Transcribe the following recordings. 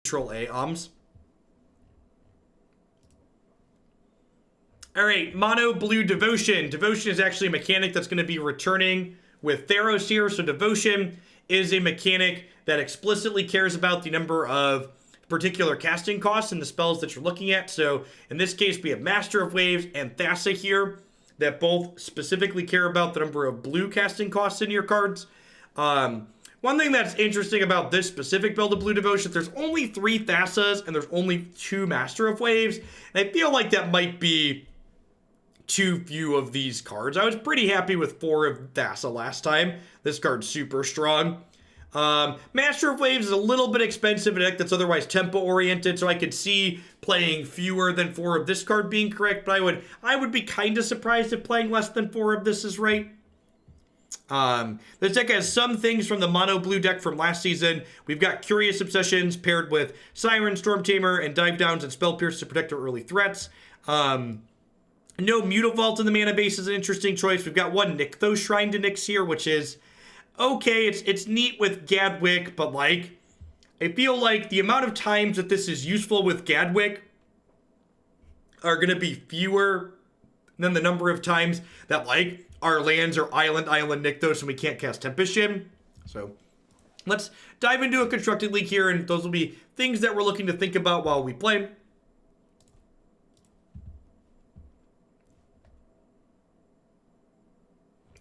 neutral AOMs. All right, Mono Blue Devotion. Devotion is actually a mechanic that's going to be returning with Theros here. So Devotion is a mechanic that explicitly cares about the number of particular casting costs in the spells that you're looking at. So in this case, we have Master of Waves and Thassa here that both specifically care about the number of blue casting costs in your cards. One thing that's interesting about this specific build of Blue Devotion, there's only 3 Thassas and there's only 2 Master of Waves. And I feel like that might be too few of these cards. I was pretty happy with 4 of Thassa last time. This card's super strong. Master of Waves is a little bit expensive in a deck that's otherwise tempo oriented, so I could see playing fewer than 4 of this card being correct, but I would be kind of surprised if playing less than 4 of this is right. This deck has some things from the mono blue deck from last season. We've got Curious Obsessions paired with Siren Stormtamer and Dive Downs and Spell Pierce to protect our early threats. No Mutavault in the mana base is an interesting choice. We've got one Nykthos Shrine to Nyx here, which is okay. It's neat with Gadwick, but like, I feel like the amount of times that this is useful with Gadwick are going to be fewer than the number of times that like our lands are Island Nykthos and we can't cast Tempest Djinn. So let's dive into a Constructed League here, and those will be things that we're looking to think about while we play.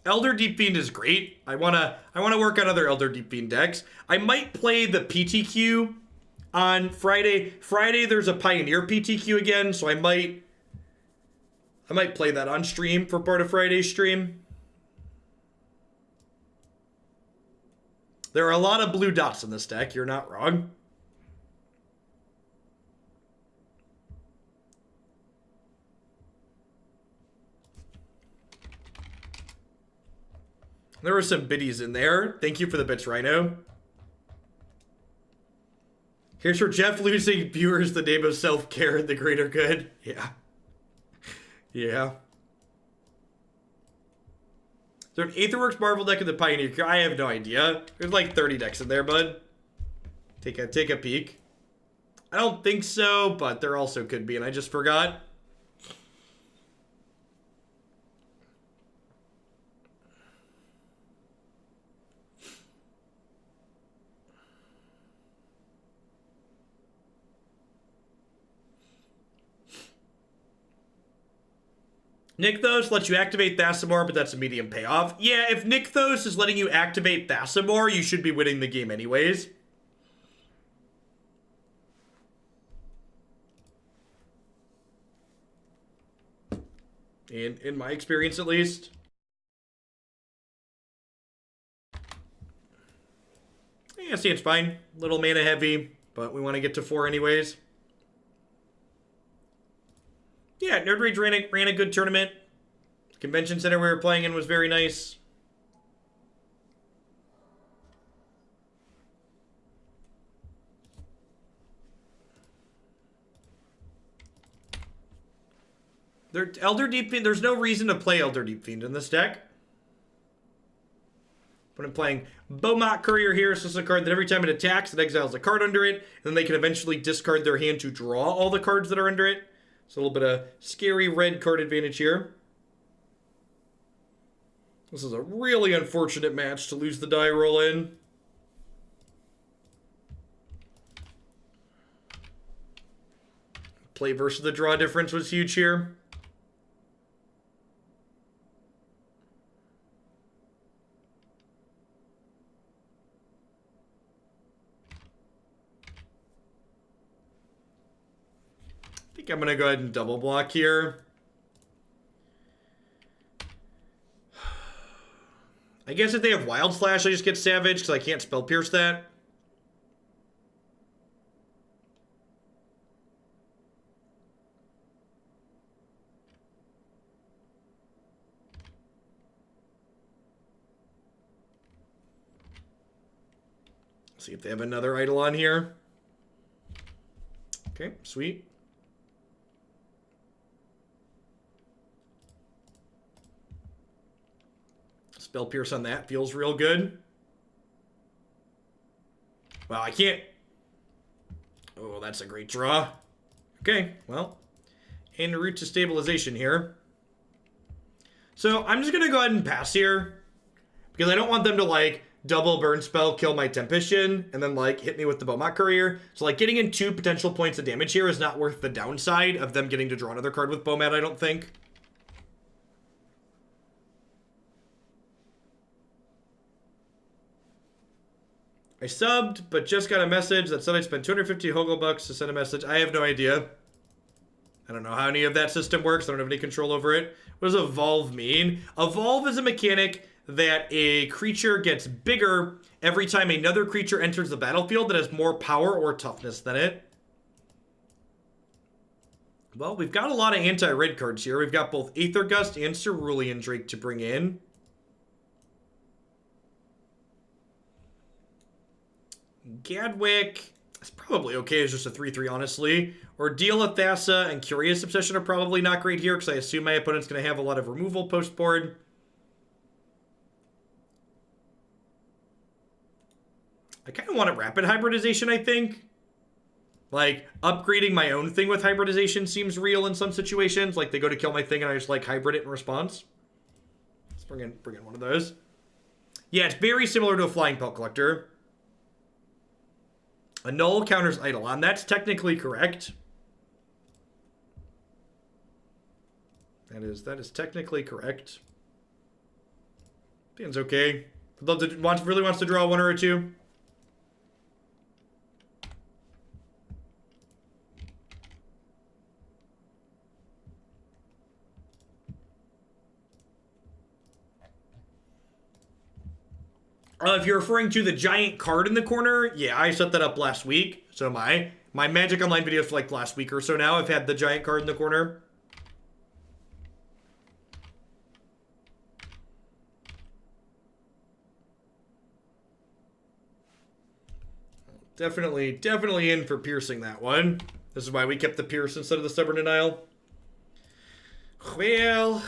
Elder Deep Fiend is great. I wanna work on other Elder Deep Fiend decks. I might play the PTQ on Friday. Friday there's a Pioneer PTQ again, so I might play that on stream for part of Friday's stream. There are a lot of blue dots in this deck. You're not wrong. There were some biddies in there. Thank you for the bits, Rhino. Here's for Jeff losing viewers the name of self-care and the greater good. Yeah. Yeah. Is there an Aetherworks Marvel deck in the Pioneer? I have no idea. There's like 30 decks in there, bud. Take a peek. I don't think so, but there also could be, and I just forgot. Nykthos lets you activate Thassa more, but that's a medium payoff. Yeah, if Nykthos is letting you activate Thassa more, you should be winning the game anyways. In my experience, at least. Yeah, see, it's fine. Little mana heavy, but we want to get to 4 anyways. Yeah, Nerd Rage ran a good tournament. Convention center we were playing in was very nice. Elder Deep Fiend, there's no reason to play Elder Deep Fiend in this deck. When I'm playing Beaumont Courier here, it's just a card that every time it attacks, it exiles a card under it, and then they can eventually discard their hand to draw all the cards that are under it. It's a little bit of scary red card advantage here. This is a really unfortunate match to lose the die roll in. Play versus the draw difference was huge here. I think I'm going to go ahead and double block here. I guess if they have Wild Slash, I just get Savage because I can't Spell Pierce that. See if they have another Eidolon here. Okay, sweet. Spell Pierce on that feels real good. Well, I can't. Oh, that's a great draw. Okay, well, en route to stabilization here. So I'm just going to go ahead and pass here, because I don't want them to, like, double burn spell, kill my Tempest Djinn, and then, like, hit me with the Beaumont Courier. So, like, getting in 2 potential points of damage here is not worth the downside of them getting to draw another card with Beaumont, I don't think. I subbed, but just got a message that said I spent 250 Hogle bucks to send a message. I have no idea. I don't know how any of that system works. I don't have any control over it. What does Evolve mean? Evolve is a mechanic that a creature gets bigger every time another creature enters the battlefield that has more power or toughness than it. Well, we've got a lot of anti-red cards here. We've got both Aether Gust and Cerulean Drake to bring in. Gadwick is probably okay as just a 3-3, honestly. Ordeal of Thassa and Curious Obsession are probably not great here, because I assume my opponent's going to have a lot of removal post-board. I kind of want a Rapid Hybridization, I think. Like, upgrading my own thing with Hybridization seems real in some situations. Like, they go to kill my thing and I just, like, hybrid it in response. Let's bring in one of those. Yeah, it's very similar to a Flying Pelt Collector. Annul counters Eidolon. That's technically correct. That is technically correct. Dan's okay. Really wants to draw 1 or a 2. If you're referring to the giant card in the corner, yeah, I set that up last week. So my Magic Online videos for like last week or so now, I've had the giant card in the corner. Definitely in for piercing that one. This is why we kept the pierce instead of the Stubborn Denial. Well...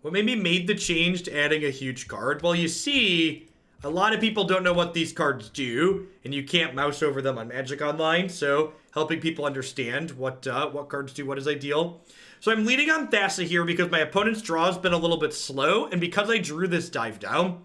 what maybe made the change to adding a huge card? Well, you see, a lot of people don't know what these cards do, and you can't mouse over them on Magic Online, so helping people understand what cards do what is ideal. So I'm leading on Thassa here because my opponent's draw has been a little bit slow, and because I drew this dive down.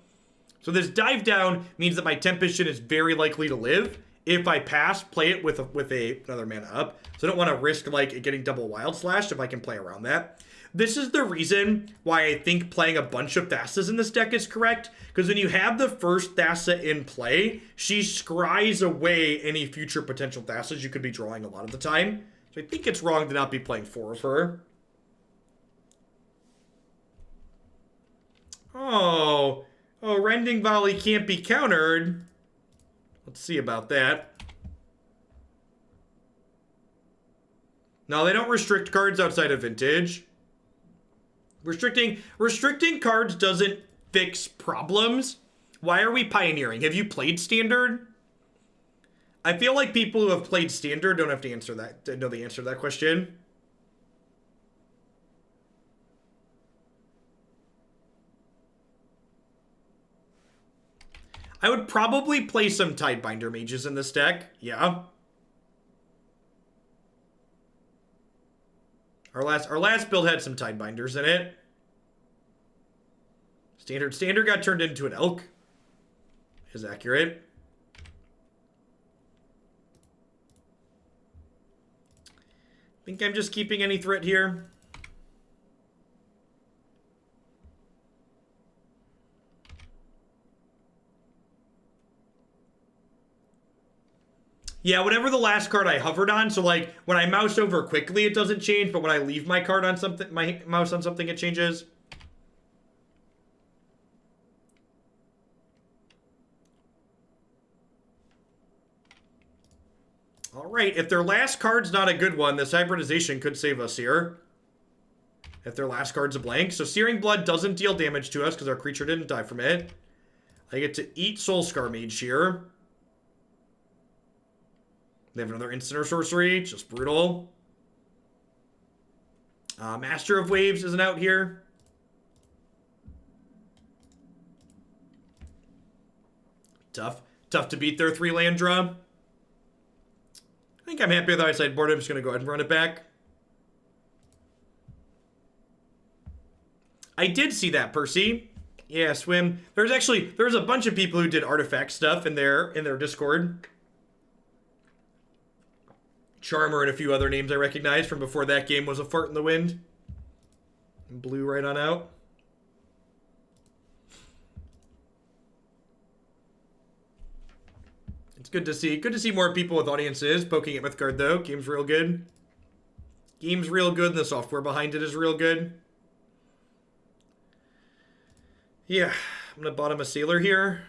So this dive down means that my Tempest Djinn is very likely to live. If I pass, play it with another mana up. So I don't want to risk like it getting double Wild Slashed if I can play around that. This is the reason why I think playing a bunch of Thassas in this deck is correct, because when you have the first Thassa in play, she scries away any future potential Thassas you could be drawing a lot of the time. So I think it's wrong to not be playing 4 of her. Oh, Rending Volley can't be countered. Let's see about that. No, they don't restrict cards outside of Vintage. Restricting cards doesn't fix problems. Why are we pioneering? Have you played Standard? I feel like people who have played Standard don't have to answer that, to know the answer to that question. I would probably play some Tidebinder Mages in this deck. Yeah. Our last build had some Tidebinders in it. Standard got turned into an elk. Is accurate. Think I'm just keeping any threat here. Yeah, whatever the last card I hovered on. So like when I mouse over quickly, it doesn't change, but when I leave my card on something, my mouse on something, it changes. All right, if their last card's not a good one, this hybridization could save us here. If their last card's a blank. So Searing Blood doesn't deal damage to us because our creature didn't die from it. I get to eat Soulscar Mage here. They have another instant or sorcery, just brutal. Master of Waves isn't out here. tough. Tough to beat their 3-land draw. I think I'm happy with our sideboard. I'm just going to go ahead and run it back. I did see that, Percy. Yeah, Swim. There's a bunch of people who did artifact stuff in their Discord. Charmer and a few other names I recognize from before that game was a fart in the wind. And blew right on out. It's good to see. Good to see more people with audiences poking at Mythgard, though. Game's real good. Game's real good, and the software behind it is real good. Yeah, I'm going to bottom a Sailor here.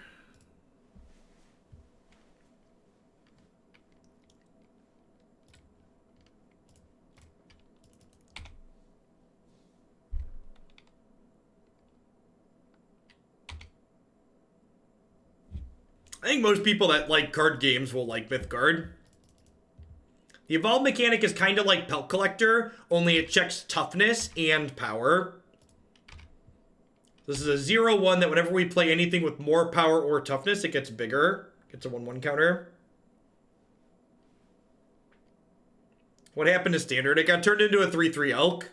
I think most people that like card games will like Mythgard. The evolved mechanic is kind of like Pelt Collector, only it checks toughness and power. This is a 0-1 that whenever we play anything with more power or toughness, it gets bigger. Gets a 1-1 counter. What happened to Standard? It got turned into a 3-3 Elk.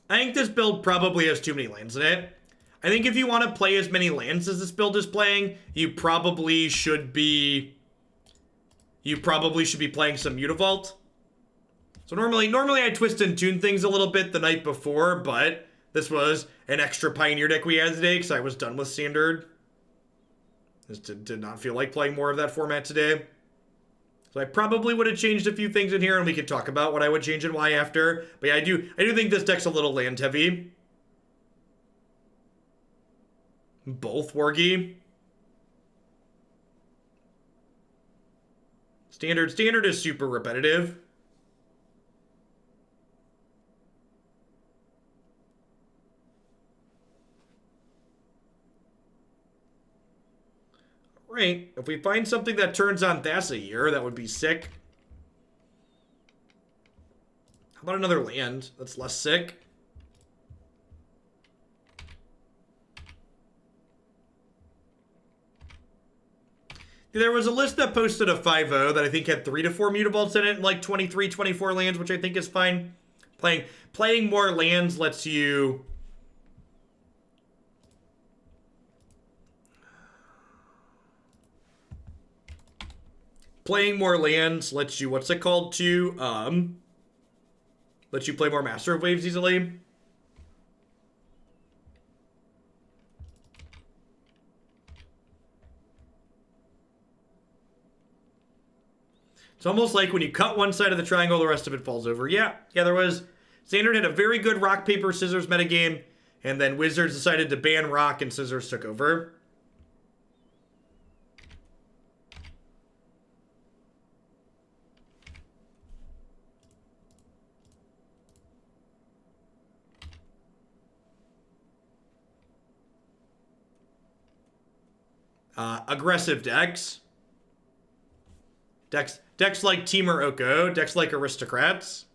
I think this build probably has too many lands in it. I think if you want to play as many lands as this build is playing, you probably should be playing some Mutavault. So normally I twist and tune things a little bit the night before, but this was an extra Pioneer deck we had today because I was done with Standard. Just did not feel like playing more of that format today. So I probably would have changed a few things in here, and we could talk about what I would change and why after. But yeah, I do think this deck's a little land heavy. Both Wargy. Standard is super repetitive. Right. If we find something that turns on Thassa here, that would be sick. How about another land that's less sick? There was a list that posted a 5-0 that I think had 3 to 4 Mutavaults in it, and like 23, 24 lands, which I think is fine. Playing more lands lets you... Playing more lands lets you, what's it called, to, lets you play more Master of Waves easily. It's almost like when you cut one side of the triangle, the rest of it falls over. Yeah, there was... Standard had a very good rock, paper, scissors metagame, and then Wizards decided to ban rock, and scissors took over. Aggressive decks. Decks like Temur Oko. Decks like Aristocrats.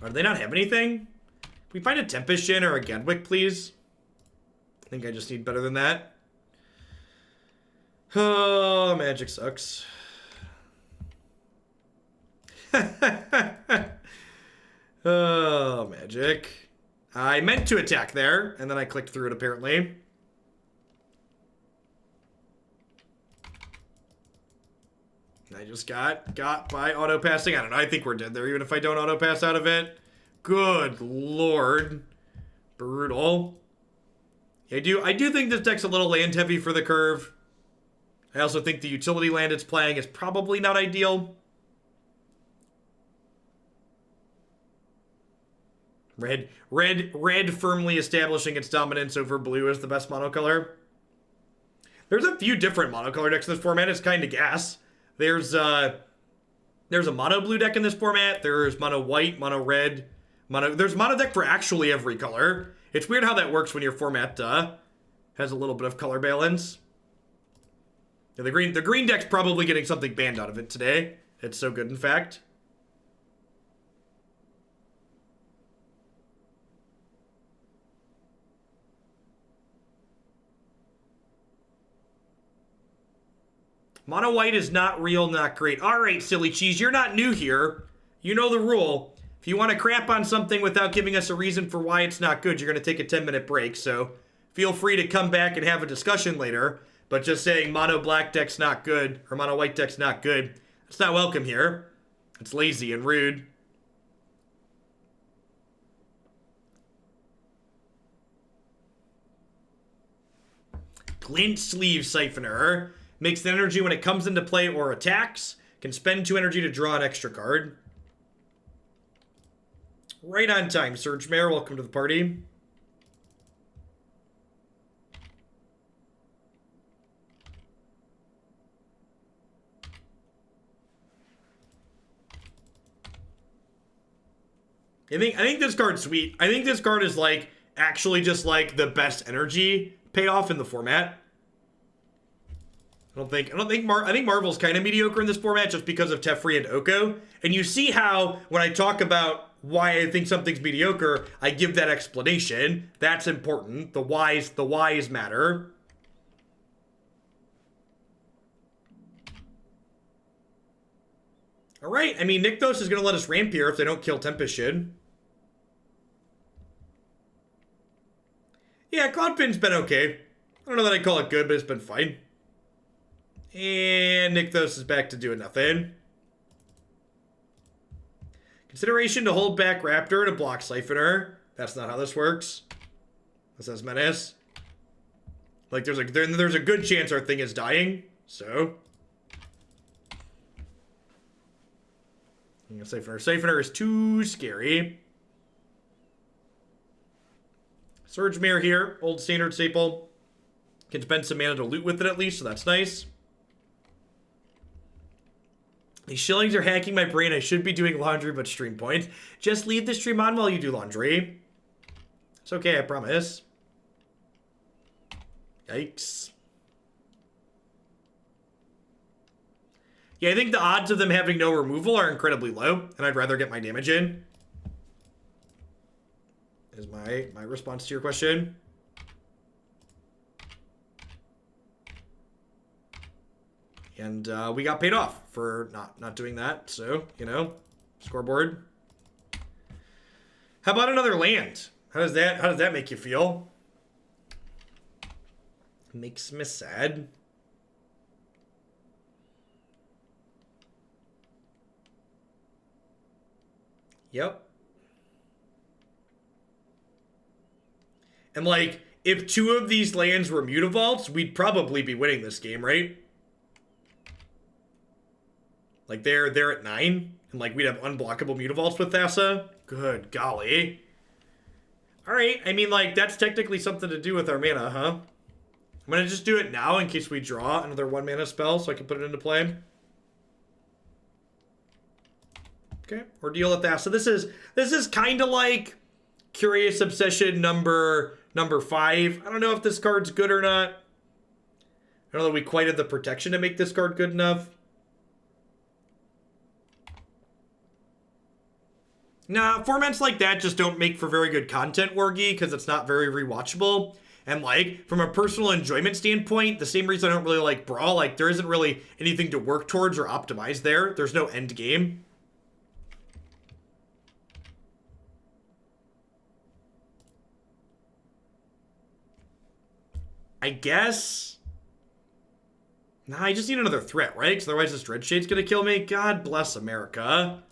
Or do they not have anything? Can we find a Tempest Djinn or a Gadwick, please? I think I just need better than that. Oh, Magic sucks. Oh, Magic. I meant to attack there, and then I clicked through it, apparently. I just got by auto-passing. I don't know, I think we're dead there, even if I don't auto-pass out of it. Good lord. Brutal. I do think this deck's a little land-heavy for the curve. I also think the utility land it's playing is probably not ideal. Red firmly establishing its dominance over blue as the best monocolor. There's a few different monocolor decks in this format. It's kind of gas. There's a mono blue deck in this format. There's mono white, mono red, there's mono deck for actually every color. It's weird how that works when your format has a little bit of color balance. Yeah, the green deck's probably getting something banned out of it today. It's so good, in fact. Mono white is not real, not great. All right, silly cheese, you're not new here. You know the rule. If you want to crap on something without giving us a reason for why it's not good, you're going to take a 10-minute break. So feel free to come back and have a discussion later. But just saying mono black deck's not good, or mono white deck's not good, it's not welcome here. It's lazy and rude. Glint Sleeve Siphoner. Makes the energy when it comes into play or attacks. Can spend 2 energy to draw an extra card. Right on time, Surge Mare. Welcome to the party. I think this card's sweet. I think this card is like actually just like the best energy payoff in the format. I think Marvel's kind of mediocre in this format just because of Teferi and Oko. And you see how when I talk about why I think something's mediocre, I give that explanation. That's important. The whys matter. All right. I mean, Nykthos is going to let us ramp here if they don't kill Tempest Djinn. Yeah, Cloudfin's been okay. I don't know that I call it good, but it's been fine. And Nykthos is back to doing nothing. Consideration to hold back Raptor to block Siphoner. That's not how this works. This says Menace. Like, there's a good chance our thing is dying. So. Siphoner is too scary. Surge Mare here. Old standard staple. Can spend some mana to loot with it at least, so that's nice. These shillings are hacking my brain. I should be doing laundry, but stream points. Just leave the stream on while you do laundry. It's okay, I promise. Yikes. Yeah, I think the odds of them having no removal are incredibly low, and I'd rather get my damage in. Is my response to your question. And we got paid off for not doing that. So, you know, scoreboard. How about another land? How does that make you feel? Makes me sad. Yep. And like, if 2 of these lands were Mutavaults, we'd probably be winning this game, right? Like, they're at 9, and like, we'd have unblockable Mutavaults with Thassa. Good golly. Alright, I mean, like, that's technically something to do with our mana, huh? I'm gonna just do it now in case we draw another 1 mana spell so I can put it into play. Okay, Ordeal of Thassa. This is kind of like Curious Obsession number 5. I don't know if this card's good or not. I don't know that we quite have the protection to make this card good enough. Nah, formats like that just don't make for very good content, Wargy, because it's not very rewatchable. And like, from a personal enjoyment standpoint, the same reason I don't really like Brawl, like there isn't really anything to work towards or optimize there. There's no end game. I guess. Nah, I just need another threat, right? Because otherwise this Dreadshade's gonna kill me. God bless America.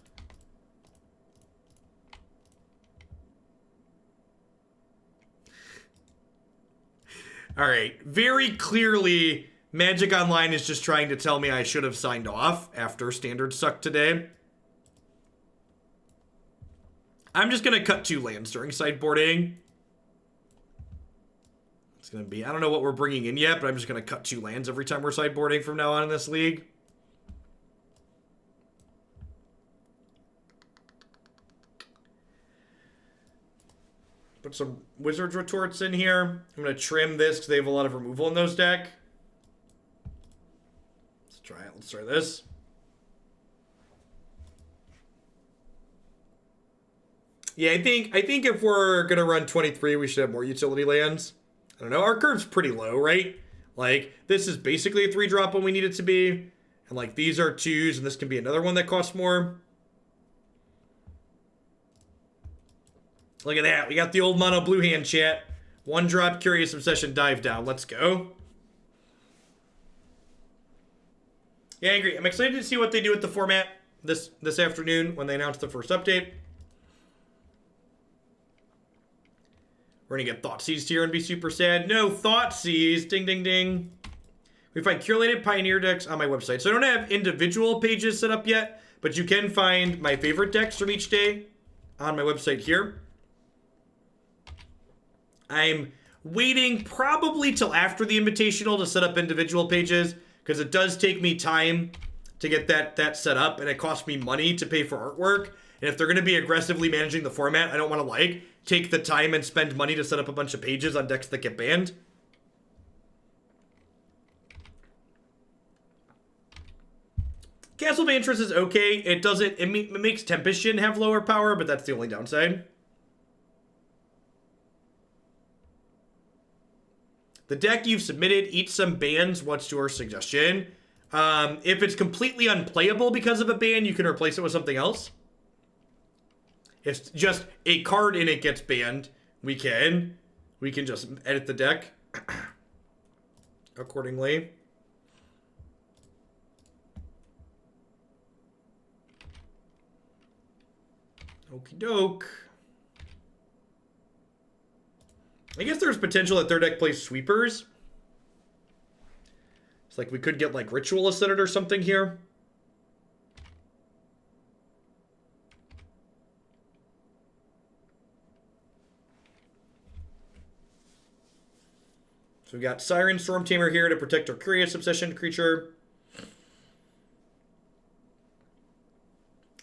Alright, very clearly, Magic Online is just trying to tell me I should have signed off after Standard sucked today. I'm just gonna cut 2 lands during sideboarding. It's going to be, I don't know what we're bringing in yet, but I'm just going to cut 2 lands every time we're sideboarding from now on in this league. Put some Wizard's Retorts in here. I'm going to trim this because they have a lot of removal in those deck. Let's try it. Let's try this. Yeah, I think if we're going to run 23, we should have more utility lands. I don't know. Our curve's pretty low, right? Like, this is basically a 3-drop when we need it to be. And, like, these are 2s, and this can be another one that costs more. Look at that. We got the old mono blue hand, chat. 1-drop, Curious Obsession, Dive Down. Let's go. Yeah, I agree. I'm excited to see what they do with the format this afternoon when they announce the first update. We're going to get Thoughtseize here and be super sad. No Thoughtseize. Ding, ding, ding. We find curated Pioneer decks on my website. So I don't have individual pages set up yet, but you can find my favorite decks from each day on my website here. I'm waiting probably till after the Invitational to set up individual pages because it does take me time to get that set up, and it costs me money to pay for artwork. And if they're going to be aggressively managing the format, I don't want to, like, take the time and spend money to set up a bunch of pages on decks that get banned. Castle of Vantress is okay. It makes Tempest Djinn have lower power, but that's the only downside. The deck you've submitted, eat some bans. What's your suggestion? If it's completely unplayable because of a ban, you can replace it with something else. If just a card in it gets banned, we can just edit the deck accordingly. Okie doke. I guess there's potential that their deck plays sweepers. It's like we could get like Ritualist in it or something here. So we've got Siren Stormtamer here to protect our Curious Obsession creature.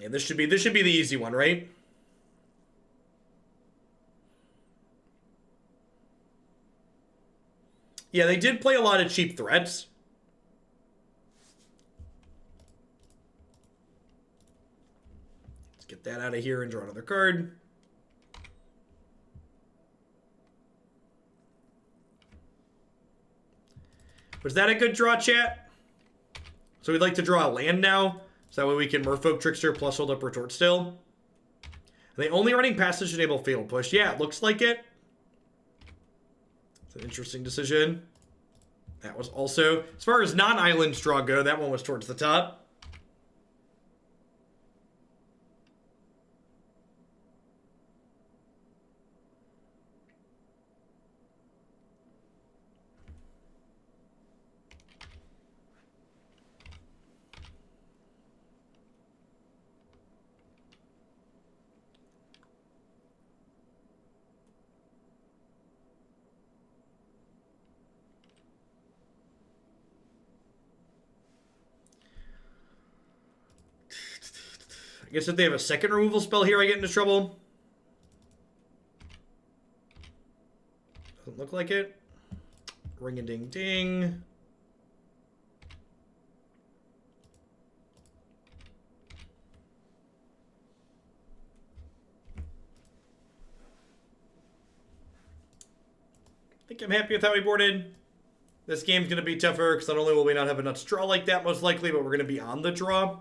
And this should be the easy one, right? Yeah, they did play a lot of cheap threats. Let's get that out of here and draw another card. Was that a good draw, chat? So we'd like to draw a land now, so that way we can Merfolk Trickster plus hold up Retort still. Are they only running Passage Enable Fatal Push? Yeah, it looks like it. It's an interesting decision. That was also, as far as non-island draw go, that one was towards the top. I guess if they have a second removal spell here, I get into trouble. Doesn't look like it. Ring-a-ding-ding. I think I'm happy with how we boarded. This game's going to be tougher because not only will we not have a nuts draw like that most likely, but we're going to be on the draw.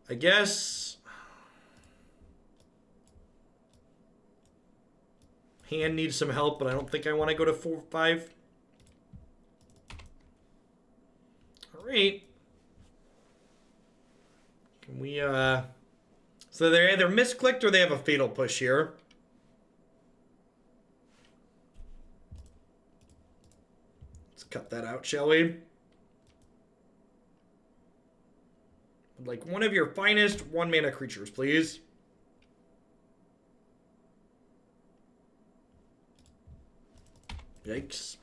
I guess hand needs some help, but I don't think I want to go to 4-5. All right. Can we, so they're either misclicked or they have a fatal push here. Let's cut that out, shall we? Like one of your finest 1-mana creatures, please. Yikes.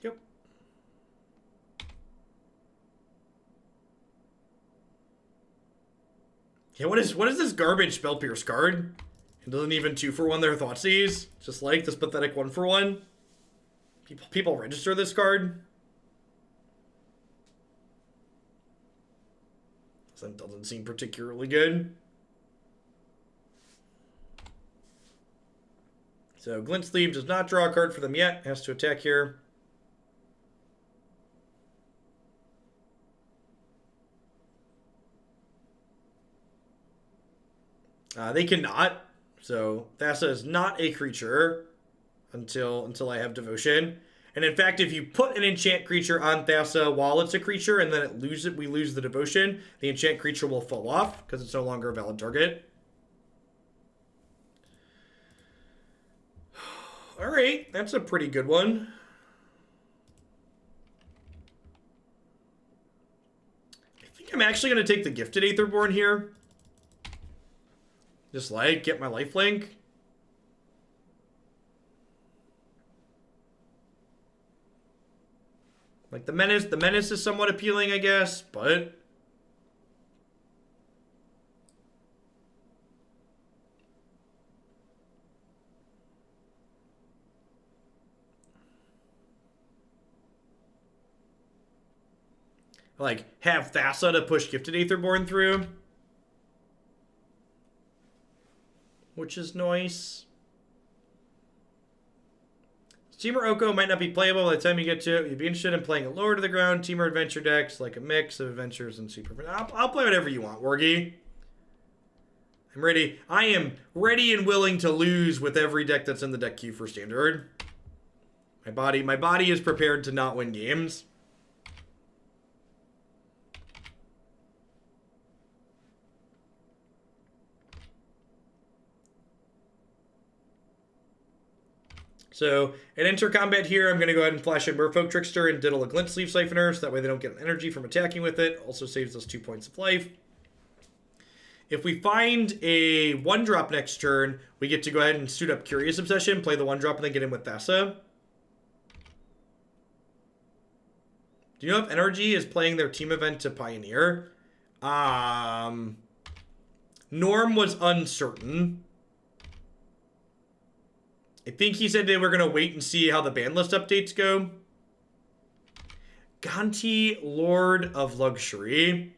Yep. Yeah, what is this garbage Spell Pierce card? It doesn't even 2-for-1 their Thoughtseize. Just like this pathetic 1-for-1. People register this card. That doesn't seem particularly good. So Glint Sleeve does not draw a card for them yet. Has to attack here. They cannot. So Thassa is not a creature until I have Devotion. And in fact, if you put an enchant creature on Thassa while it's a creature and then we lose the Devotion, the enchant creature will fall off because it's no longer a valid target. All right, that's a pretty good one. I think I'm actually going to take the Gifted Aetherborn here. Just like, get my lifelink. Like the menace is somewhat appealing, I guess, but like have Thassa to push Gifted Aetherborn through, which is nice. Temur Oko might not be playable by the time you get to it. You'd be interested in playing a lower to the ground Temur Adventure decks, like a mix of Adventures and Super. I'll play whatever you want, Wargy. I'm ready. I am ready and willing to lose with every deck that's in the deck queue for Standard. My body is prepared to not win games. So, at enter combat here, I'm going to go ahead and flash in Merfolk Trickster and diddle a Glint Sleeve Siphoner, so that way they don't get an energy from attacking with it. Also saves us 2 points of life. If we find a 1-drop next turn, we get to go ahead and suit up Curious Obsession, play the 1-drop, and then get in with Thassa. Do you know if Energy is playing their team event to Pioneer? Norm was uncertain. I think he said they were going to wait and see how the ban list updates go. Gonti, Lord of Luxury.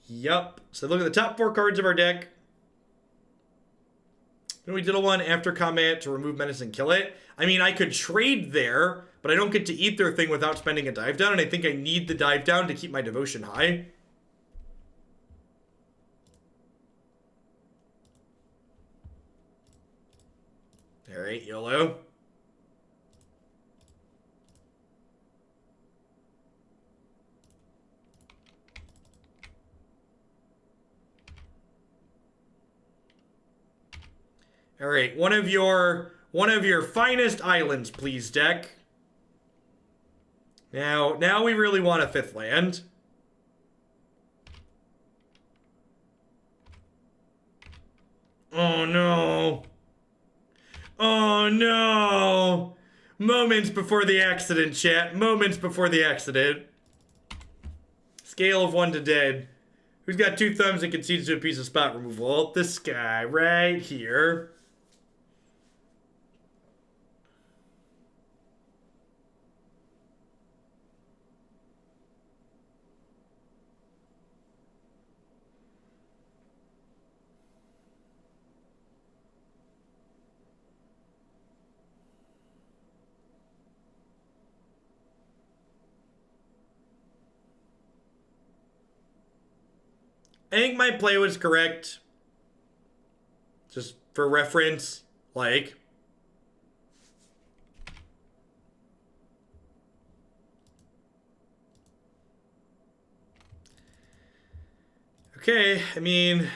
Yup. So look at the top 4 cards of our deck. And we did a one after combat to remove menace and kill it. I mean, I could trade there, but I don't get to eat their thing without spending a dive down, and I think I need the dive down to keep my devotion high. All right, YOLO. All right, one of your finest islands, please, deck. Now we really want a 5th land. Oh no. Oh no! Moments before the accident, chat. Moments before the accident. Scale of 1 to dead. Who's got 2 thumbs and concedes to a piece of spot removal? This guy right here. I think my play was correct. Just for reference, like. Okay, I mean...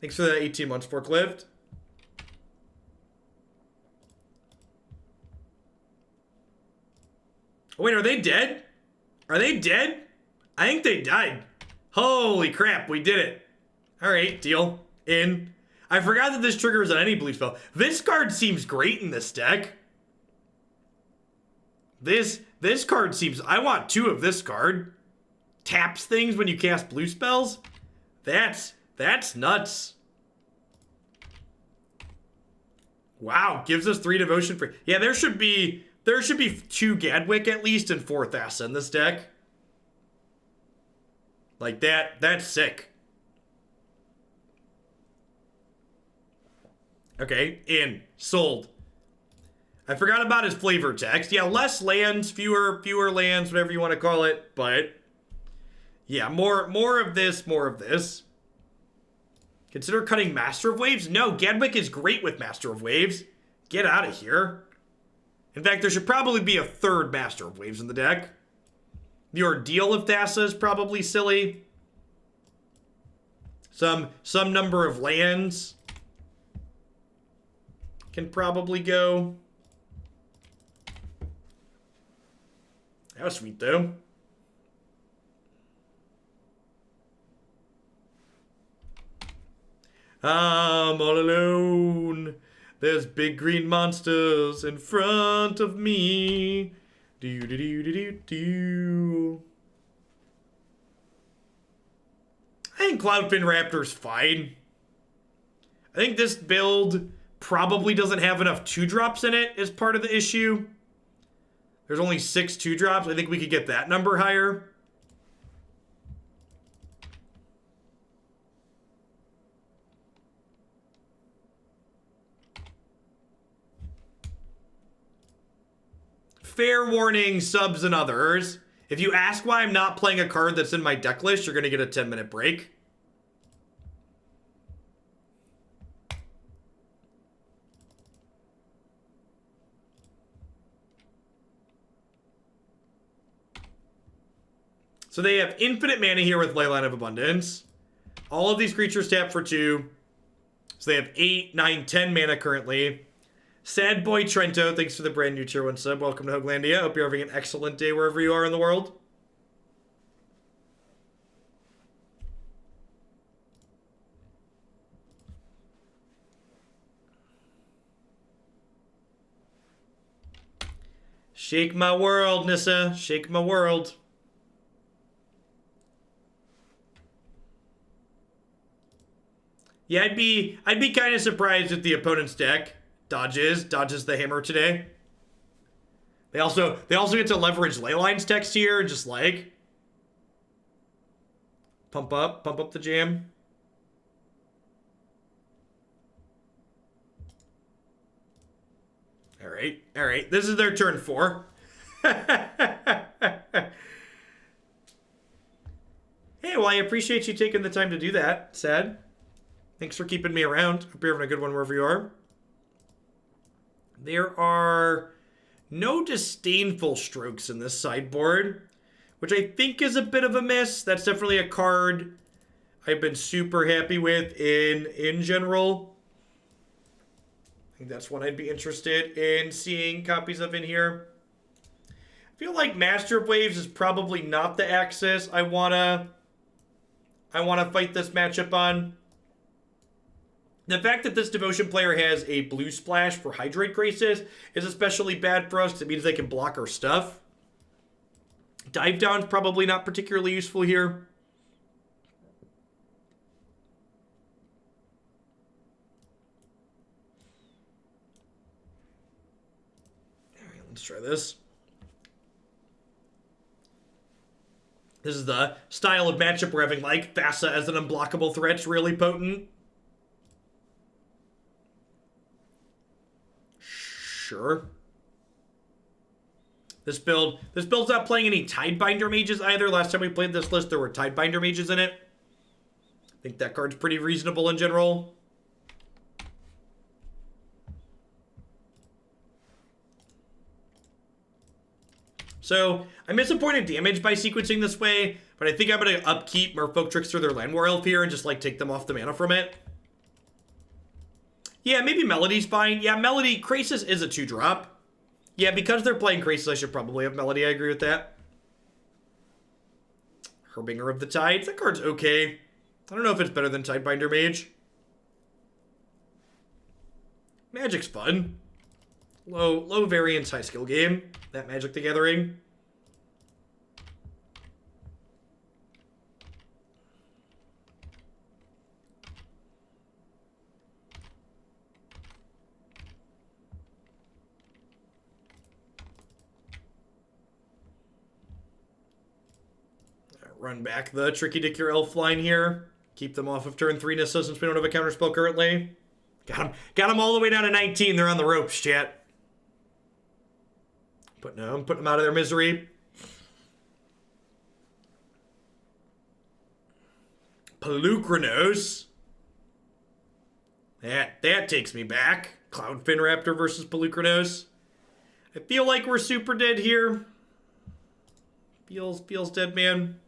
Thanks for the 18 months, Forklift. Oh, wait, are they dead? Are they dead? I think they died. Holy crap, we did it. Alright, deal. In. I forgot that this triggers on any blue spell. This card seems great in this deck. This card seems... I want 2 of this card. Taps things when you cast blue spells. That's nuts. Wow, gives us 3 devotion for... Yeah, there should be 2 Gadwick at least and 4 Thassa in this deck. Like that's sick. Okay, in. Sold. I forgot about his flavor text. Yeah, less lands, fewer lands, whatever you want to call it, but yeah, more of this, more of this. Consider cutting Master of Waves? No, Gadwick is great with Master of Waves. Get out of here. In fact, there should probably be a 3rd Master of Waves in the deck. The Ordeal of Thassa is probably silly. Some number of lands can probably go. That was sweet, though. I'm all alone. There's big green monsters in front of me. Do do do do do do. I think Cloudfin Raptor's fine. I think this build probably doesn't have enough 2-drops in it as part of the issue. There's only 6 2-drops. I think we could get that number higher. Fair warning, subs and others. If you ask why I'm not playing a card that's in my deck list, you're going to get a 10-minute break. So they have infinite mana here with Leyline of Abundance. All of these creatures tap for 2. So they have 8, 9, 10 mana currently. Sad Boy Trento, thanks for the brand new tier 1 sub. Welcome to Hoaglandia. Hope you're having an excellent day wherever you are in the world. Shake my world, Nissa. Shake my world. Yeah, I'd be kind of surprised if the opponent's deck dodges the hammer today. They also get to leverage Leyline's text here and just like pump up the jam. All right. This is their turn 4. Hey, well, I appreciate you taking the time to do that, Sad. Thanks for keeping me around. Hope you're having a good one wherever you are. There are no disdainful strokes in this sideboard, which I think is a bit of a miss. That's definitely a card I've been super happy with in general. I think that's one I'd be interested in seeing copies of in here. I feel like Master of Waves is probably not the axis I wanna fight this matchup on. The fact that this Devotion player has a blue splash for Hydrate Graces is especially bad for us because it means they can block our stuff. Dive Down's probably not particularly useful here. All right, let's try this. This is the style of matchup we're having, like Thassa as an unblockable threat's really potent. Sure. This build's not playing any Tidebinder mages either. Last time we played this list, there were Tidebinder mages in it. I think that card's pretty reasonable in general. So I'm disappointed damage by sequencing this way, but I think I'm going to upkeep Merfolk Trickster, their Land War Elf here, and just like take them off the mana from it. Yeah, maybe Melody's fine. Yeah, Melody, Krasis is a 2-drop. Yeah, because they're playing Krasis, I should probably have Melody. I agree with that. Harbinger of the Tides. That card's okay. I don't know if it's better than Tidebinder Mage. Magic's fun. Low variance, high skill game. That Magic the Gathering. Run back the Tricky Dick Your Elf line here. Keep them off of turn 3 Nissa since we don't have a counterspell currently. Got them all the way down to 19. They're on the ropes, chat. Putting them out of their misery. Pelucranos. That takes me back. Cloudfin Raptor versus Pelucranos. I feel like we're super dead here. Feels dead, man.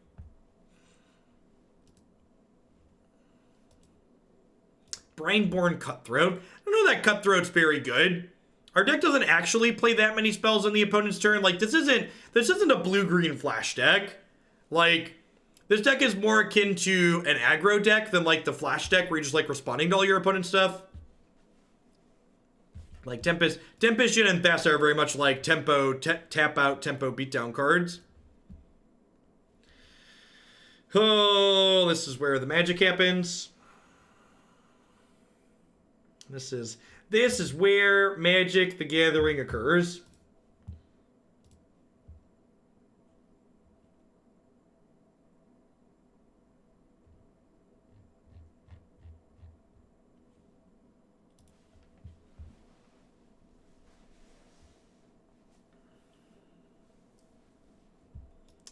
Brineborn Cutthroat. I don't know that Cutthroat's very good. Our deck doesn't actually play that many spells on the opponent's turn. Like, this isn't a blue-green flash deck. Like, this deck is more akin to an aggro deck than, like, the flash deck where you're just, like, responding to all your opponent's stuff. Like, Tempest Djinn and Thassa are very much like tempo, tap out, tempo, beatdown cards. Oh, this is where the magic happens. This is where Magic the Gathering occurs.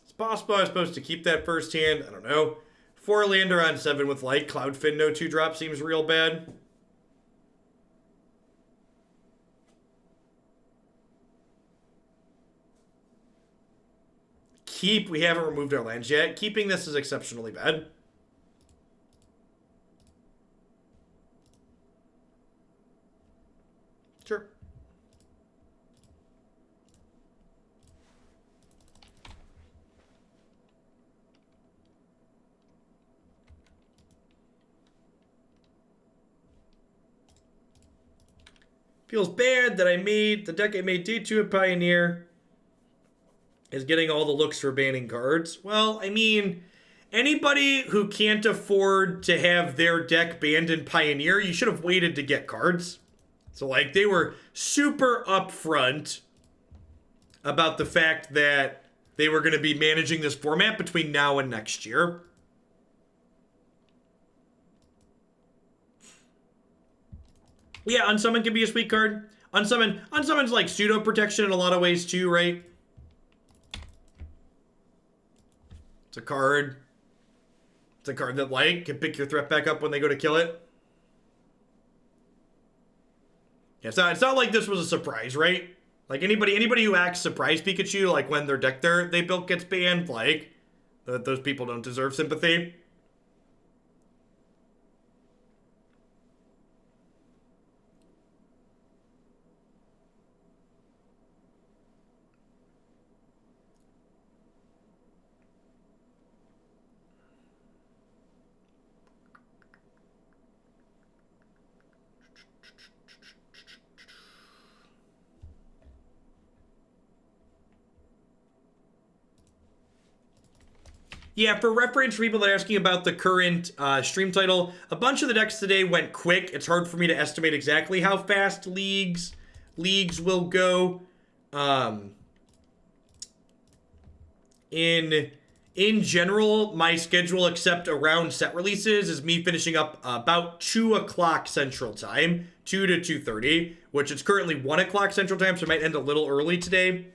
It's possible I was supposed to keep that first hand. I don't know. 4 lander on 7 with like Cloudfin, no 2-drop seems real bad. We haven't removed our lands yet. Keeping this is exceptionally bad. Sure. Feels bad that the deck I made D2 a Pioneer is getting all the looks for banning cards. Well, I mean, anybody who can't afford to have their deck banned in Pioneer, you should have waited to get cards. So, like, they were super upfront about the fact that they were going to be managing this format between now and next year. Yeah, Unsummon can be a sweet card. Unsummon's like pseudo protection in a lot of ways too, right? It's a card that, like, can pick your threat back up when they go to kill it. Yeah, it's not like this was a surprise, right? Like, anybody who acts surprise Pikachu, like, when their deck they built gets banned, like, those people don't deserve sympathy. Yeah, for reference, for people that are asking about the current stream title, a bunch of the decks today went quick. It's hard for me to estimate exactly how fast leagues will go. In general, my schedule, except around set releases, is me finishing up about 2 o'clock Central Time, 2 to 2:30, which is currently 1 o'clock Central Time, so it might end a little early today.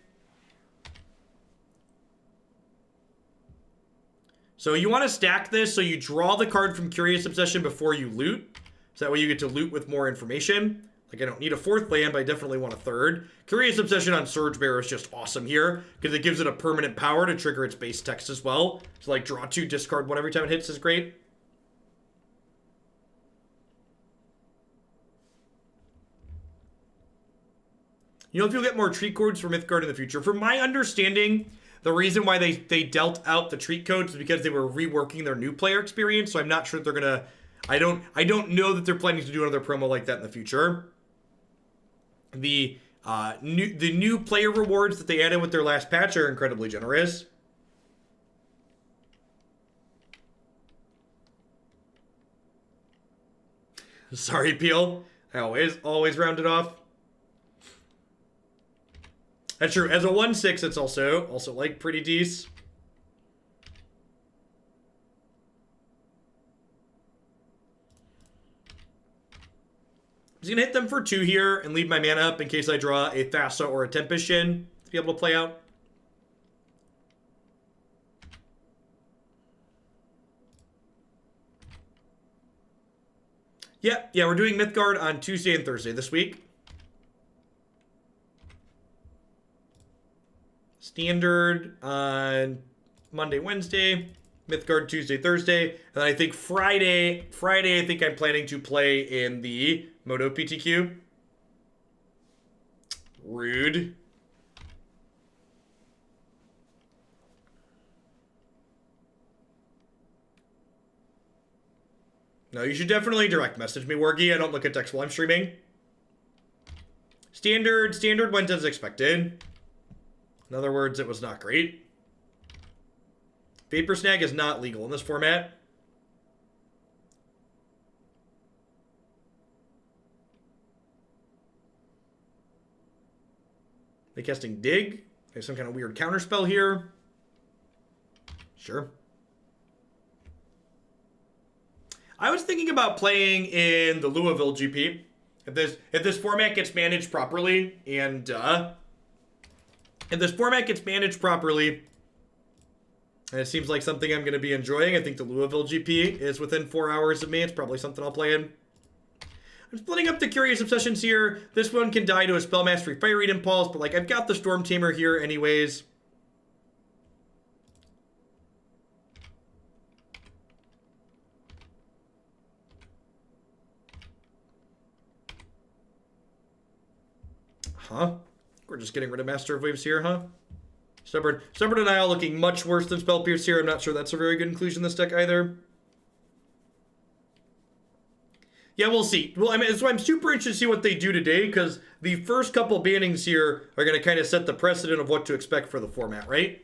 So you want to stack this so you draw the card from Curious Obsession before you loot. So that way you get to loot with more information. Like, I don't need a fourth land, but I definitely want a third. Curious Obsession on Surge Mare is just awesome here, because it gives it a permanent power to trigger its base text as well. So, like, draw 2, discard 1 every time it hits is great. You know if you'll get more treat codes for Mythgard in the future. From my understanding, the reason why they dealt out the treat codes is because they were reworking their new player experience, so I'm not sure that they're gonna... I don't know that they're planning to do another promo like that in the future. The new player rewards that they added with their last patch are incredibly generous. Sorry, Peel. I always round it off. That's true. As a 1/6, it's also like pretty decent. I'm just gonna hit them for 2 here and leave my mana up in case I draw a Thassa or a Tempest Djinn to be able to play out. Yeah, we're doing Mythgard on Tuesday and Thursday this week. Standard on Monday, Wednesday. Mythgard Tuesday, Thursday. And then I think Friday, I think I'm planning to play in the Moto PTQ. Rude. No, you should definitely direct message me, Wargy. I don't look at text while I'm streaming. Standard went as expected. In other words, it was not great. Vapor Snag is not legal in this format. They casting Dig. There's some kind of weird counterspell here. Sure. I was thinking about playing in the Louisville GP. If this format gets managed properly, and and it seems like something I'm going to be enjoying. I think the Louisville GP is within 4 hours of me. It's probably something I'll play in. I'm splitting up the Curious Obsessions here. This one can die to a Spell Mastery Fire Eat Impulse, but like I've got the Stormtamer here anyways. Huh? We're just getting rid of Master of Waves here, huh? Stubborn Denial looking much worse than Spell Pierce here. I'm not sure that's a very good inclusion in this deck either. Yeah, we'll see. Well, I mean, so I'm super interested to see what they do today, because the first couple bannings here are going to kind of set the precedent of what to expect for the format, right?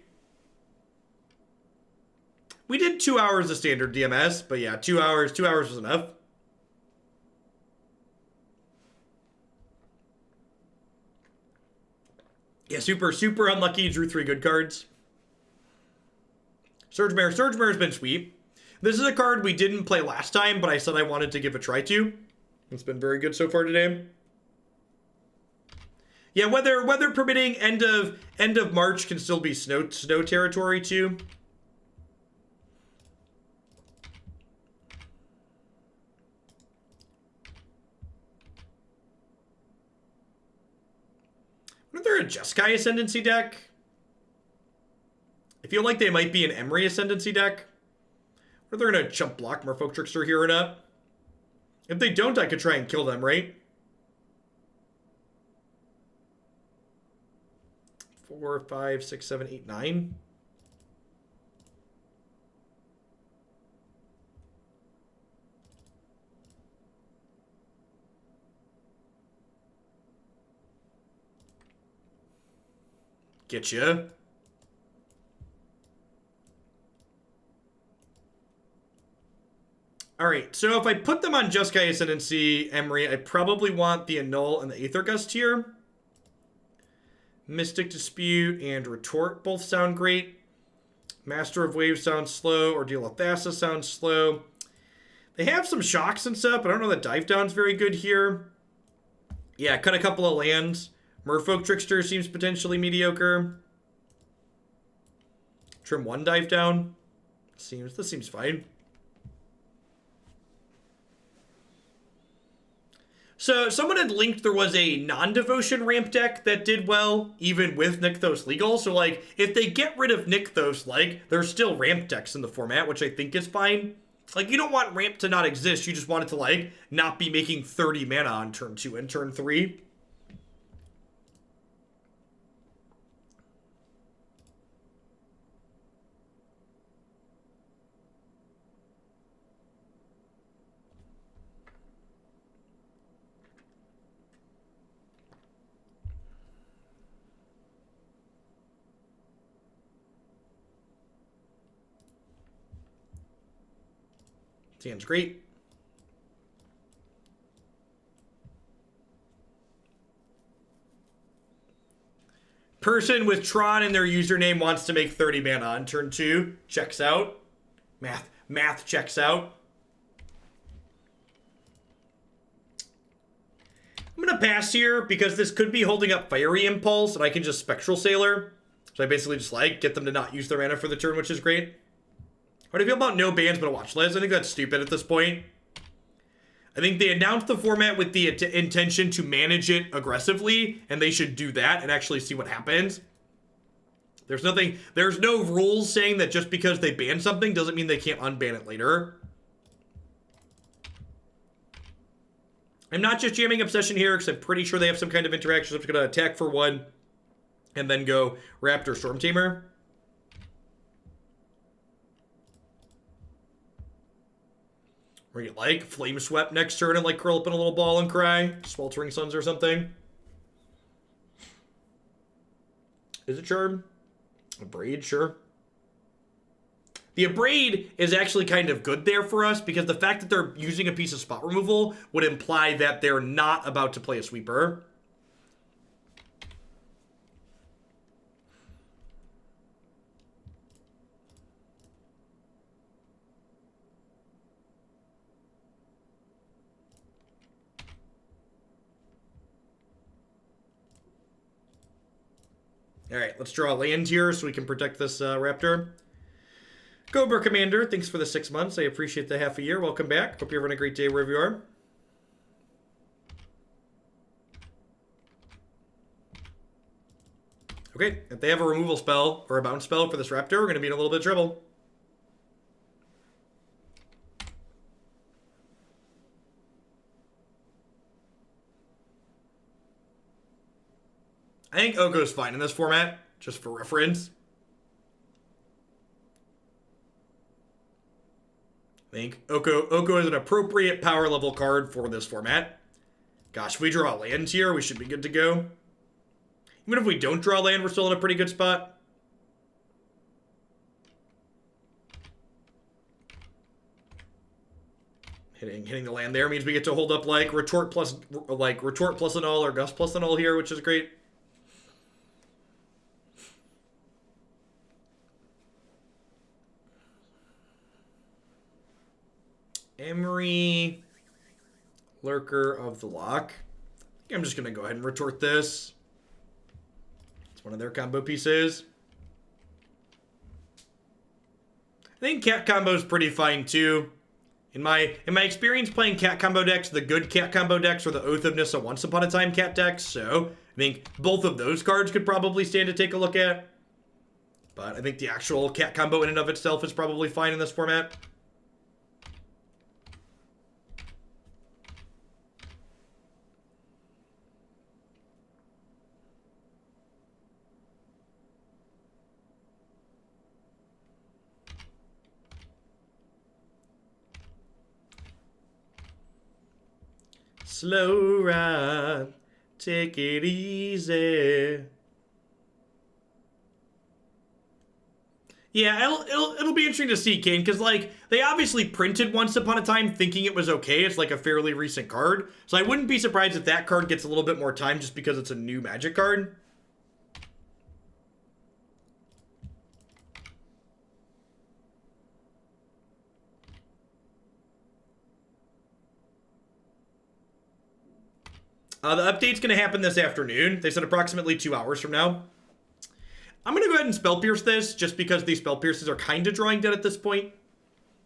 We did 2 hours of standard DMS, but yeah, 2 hours was enough. Yeah, super unlucky. Drew 3 good cards. Surge Mare has been sweet. This is a card we didn't play last time, but I said I wanted to give a try to. It's been very good so far today. Yeah, weather permitting, end of March can still be snow territory too. Is there a Jeskai Ascendancy deck? I feel like they might be an Emery Ascendancy deck. Or they're going to chump block Merfolk Trickster here or not. If they don't, I could try and kill them, right? 4, 5, 6, 7, 8, 9. Getcha. Alright, so if I put them on Jeskai Ascendancy, Emery, I probably want the Annul and the Aether Gust here. Mystic Dispute and Retort both sound great. Master of Waves sounds slow. Ordeal of Thassa sounds slow. They have some shocks and stuff, but I don't know that Dive Down's very good here. Yeah, cut a couple of lands. Merfolk Trickster seems potentially mediocre. Trim 1 Dive Down. This seems fine. So someone had linked there was a non-devotion ramp deck that did well, even with Nykthos legal. So like, if they get rid of Nykthos, like, there's still ramp decks in the format, which I think is fine. Like, you don't want ramp to not exist. You just want it to, like, not be making 30 mana on turn 2 and turn 3. Sounds great. Person with Tron in their username wants to make 30 mana on turn 2. Checks out. Math checks out. I'm going to pass here because this could be holding up Fiery Impulse and I can just Spectral Sailor. So I basically just like get them to not use their mana for the turn, which is great. How do you feel about no bans but a watch list? I think that's stupid at this point. I think they announced the format with the intention to manage it aggressively, and they should do that and actually see what happens. There's no rules saying that just because they ban something doesn't mean they can't unban it later. I'm not just jamming Obsession here because I'm pretty sure they have some kind of interaction. So I'm just going to attack for 1 and then go Raptor Stormtamer. Or you like Flame Swept next turn and like curl up in a little ball and cry. Sweltering Suns or something. Is it Charm? Abrade, sure. The Abrade is actually kind of good there for us because the fact that they're using a piece of spot removal would imply that they're not about to play a sweeper. Alright, let's draw a land here so we can protect this Raptor. Cobra Commander, thanks for the 6 months. I appreciate the half a year. Welcome back. Hope you're having a great day wherever you are. Okay, if they have a removal spell or a bounce spell for this Raptor, we're going to be in a little bit of trouble. I think Oko's fine in this format, just for reference. I think Oko is an appropriate power level card for this format. Gosh, if we draw a land here, we should be good to go. Even if we don't draw land, we're still in a pretty good spot. Hitting the land there means we get to hold up like Retort plus Annul or Gust plus Annul here, which is great. Emery, Lurker of the Lock. I think I'm just going to go ahead and retort this. It's one of their combo pieces. I think cat combo is pretty fine too. In my experience playing cat combo decks, the good cat combo decks are the Oath of Nissa Once Upon a Time cat decks. So I think both of those cards could probably stand to take a look at. But I think the actual cat combo in and of itself is probably fine in this format. Slow ride, take it easy. Yeah, it'll be interesting to see, Kane, because, like, they obviously printed Once Upon a Time thinking it was okay. It's, like, a fairly recent card. So I wouldn't be surprised if that card gets a little bit more time just because it's a new Magic card. The update's going to happen this afternoon. They said approximately 2 hours from now. I'm going to go ahead and Spell Pierce this, just because these Spell Pierces are kind of drawing dead at this point.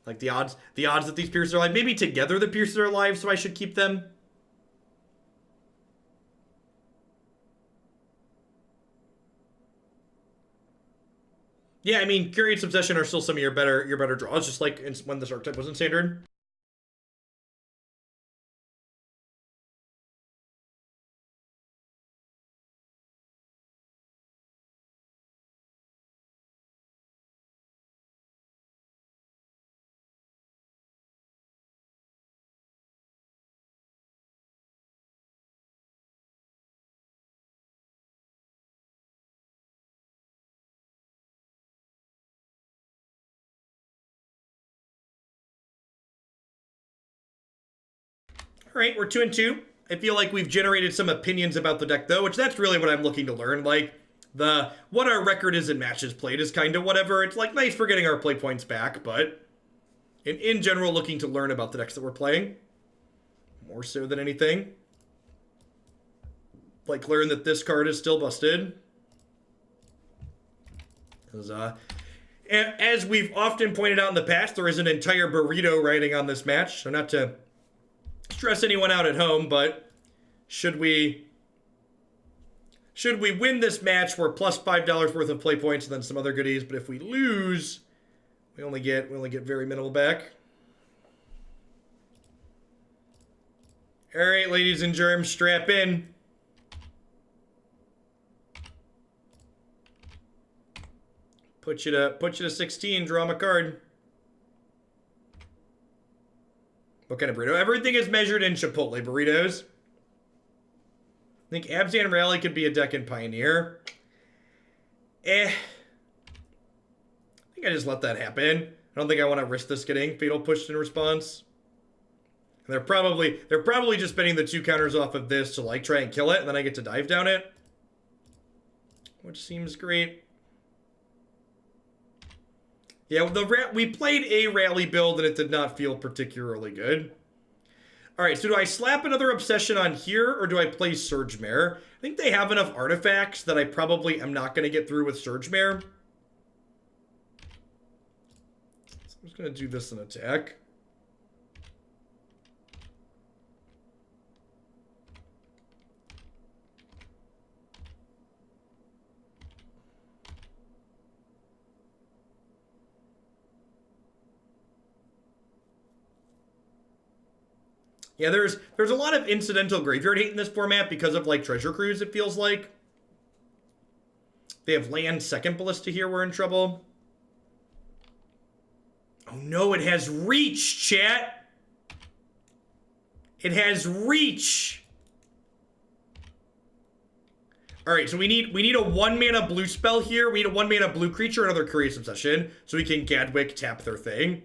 Like, the odds that these Pierces are alive. Maybe together the Pierces are alive, so I should keep them. Yeah, I mean, Curate's Obsession are still some of your better draws, just like when this archetype was in Standard. All right, we're 2-2. I feel like we've generated some opinions about the deck, though, which that's really what I'm looking to learn. Like, what our record is in matches played is kind of whatever. It's like nice for getting our play points back, but in general, looking to learn about the decks that we're playing. More so than anything. Like, learn that this card is still busted. Because, as we've often pointed out in the past, there is an entire burrito riding on this match, so not to stress anyone out at home, but should we win this match, we're plus $5 worth of play points and then some other goodies, but if we lose, we only get very minimal back. All right, ladies and germs, strap in. Put you to 16, draw my card. What kind of burrito? Everything is measured in Chipotle burritos. I think Abzan Rally could be a deck in Pioneer. I think I just let that happen. I don't think I want to risk this getting fatal pushed in response. And they're probably just betting the 2 counters off of this to like try and kill it, and then I get to dive down it. Which seems great. Yeah, we played a rally build and it did not feel particularly good. All right, so do I slap another Obsession on here or do I play Surge Mare? I think they have enough artifacts that I probably am not going to get through with Surge Mare. So I'm just going to do this in attack. Yeah, there's a lot of incidental graveyard hate in this format because of, like, Treasure Cruise, it feels like. They have land second Ballista here, we're in trouble. Oh no, it has reach, chat! It has reach! Alright, so we need a 1-mana blue spell here. We need a 1-mana blue creature, another Curious Obsession, so we can Gadwick tap their thing.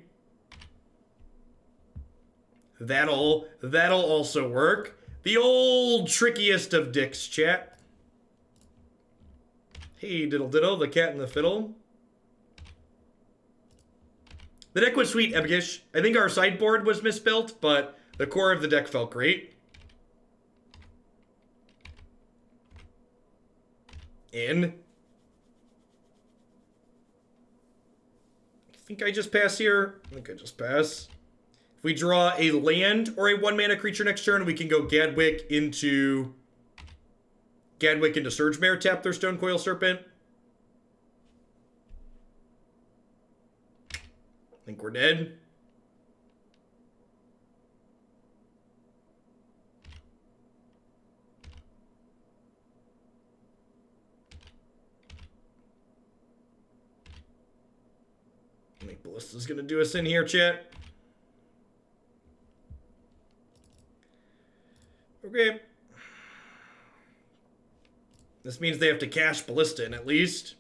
That'll also work. The old trickiest of dicks, chat. Hey, diddle diddle, the cat and the fiddle. The deck was sweet, Ebgish. I think our sideboard was misbuilt, but the core of the deck felt great. I think I just pass here. I think I just pass. If we draw a land or a 1-mana creature next turn, we can go Gadwick into Surge Mare, tap their Stonecoil Serpent. I think we're dead. I think Ballista's gonna do us in here, chat. Okay. This means they have to cash Ballista in at least.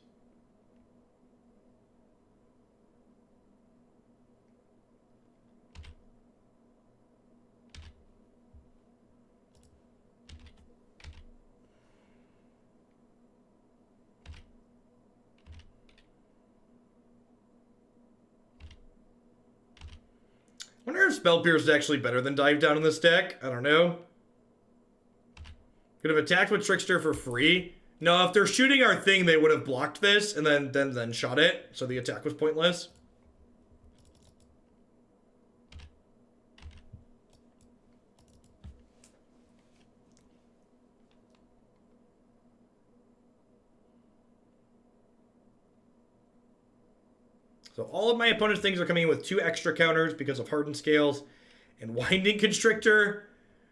I wonder if Spell Pierce is actually better than Dive Down in this deck. I don't know. Could have attacked with Trickster for free. No, if they're shooting our thing, they would have blocked this and then shot it. So the attack was pointless. So all of my opponent's things are coming in with 2 extra counters because of Hardened Scales and Winding Constrictor.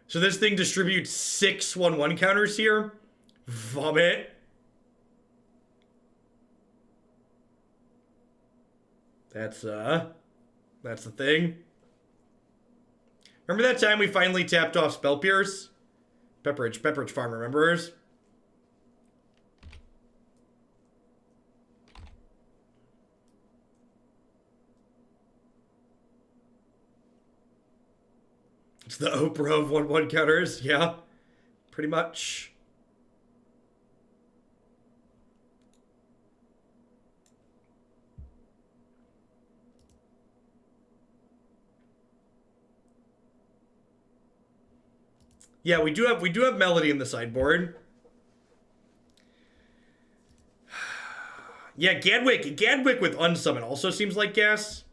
So this thing distributes 6 1/1 counters here. Vomit. That's the thing. Remember that time we finally tapped off Spell Pierce? Pepperidge Farm, remembers? It's the Oprah of 1/1 counters, yeah. Pretty much. Yeah, we do have Melody in the sideboard. Yeah, Gadwick with Unsummon also seems like gas.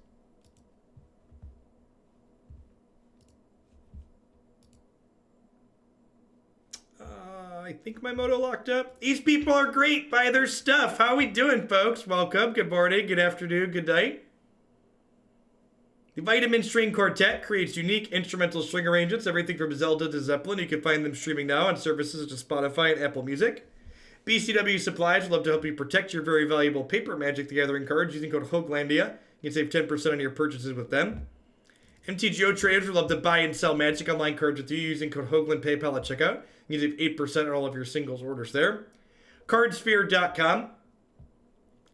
I think my moto locked up. These people are great. Buy their stuff. How we doing, folks? Welcome. Good morning. Good afternoon. Good night. The Vitamin String Quartet creates unique instrumental string arrangements, everything from Zelda to Zeppelin. You can find them streaming now on services such as Spotify and Apple Music. BCW Supplies would love to help you protect your very valuable paper Magic the Gathering cards using code HOGLANDIA. You can save 10% on your purchases with them. MTGO traders would love to buy and sell Magic Online cards with you using code HOGLAN PayPal at checkout. You can save 8% on all of your singles orders there. Cardsphere.com